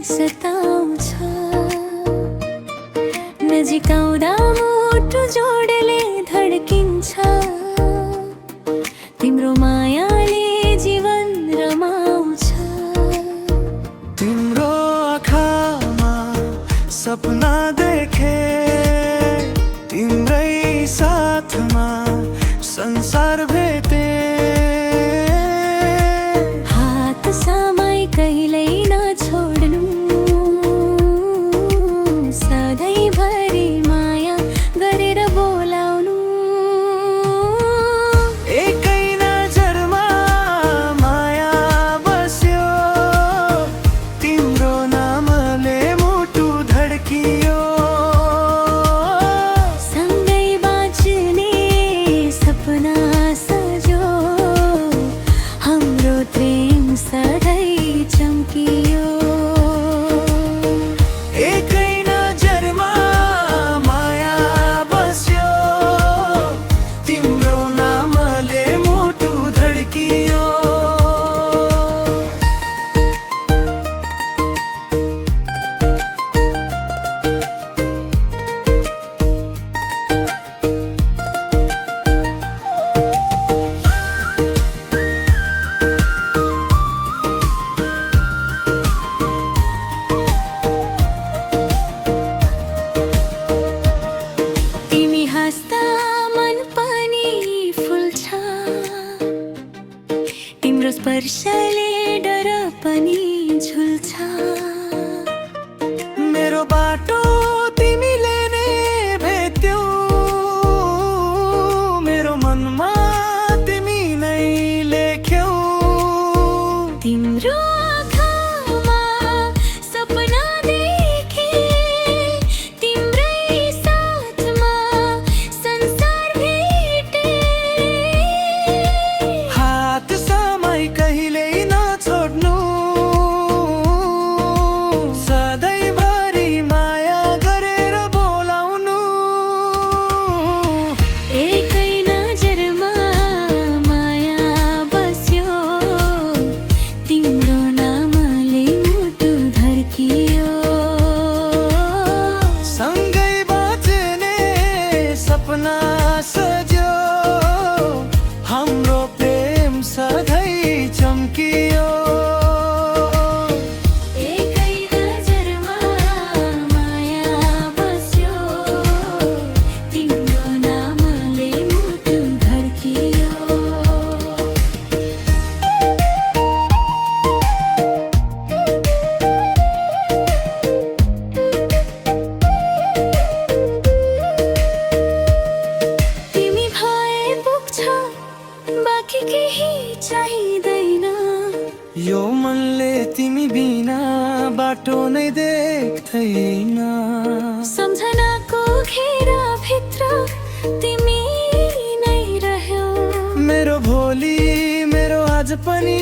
सताउँछ। नजिकाउँदा मुटु जोडले धड्किन्छ। तिम्रो मायाले जीवन रमाउँछ। तिम्रो आँखामा सपना देखे, तिम्रै साथमा संसार भेटे। हात समाई कहिल्यै नछोड्नु, सधैँभरि माया गरेर बोलाउनु। एकै नजरमा माया बस्यो, तिम्रो नामले मुटु धड्कियो। सँगै बाँच्ने सपना सजो, हाम्रो प्रेम सधैँ चम्कियो। एकै नजरमा माया बस्यो, तिम्रो नामले मुटु धड्कियो। तिमी हाँस्दा मन पनि फुल्छ। तिम्रो स्पर्शले डर पनि झुल्छ। मेरो बाटो तिमीले नै भेट्यौ, मेरो मनमा तिमी नै लेख्यौ। तिम्रो आँखामा सपना देखे, तिम्रै साथमा संसार भेटे। हात समाई कहिल्यै नछोड्नु, सधैँभरि माया गरेर बोलाउनु। एकै नजरमा माया बस्यो, तिम्रो नामले मुटु धड्कियो। सँगै बाँच्ने सपना सज्यो, हाम्रो प्रेम सधैँ चम्कियो। एकै नजरमा माया बस्यो, तिम्रो नामले मुटु धड्कियो। तिमी भए पुग्छ, बाँकी केही चाहिँदैन। यो मनले तिमी बिना बाटो नै देख्दैन। सम्झनाको घेरा भित्र तिमी नै रह्यौ। मेरो भोलि, मेरो आज पनि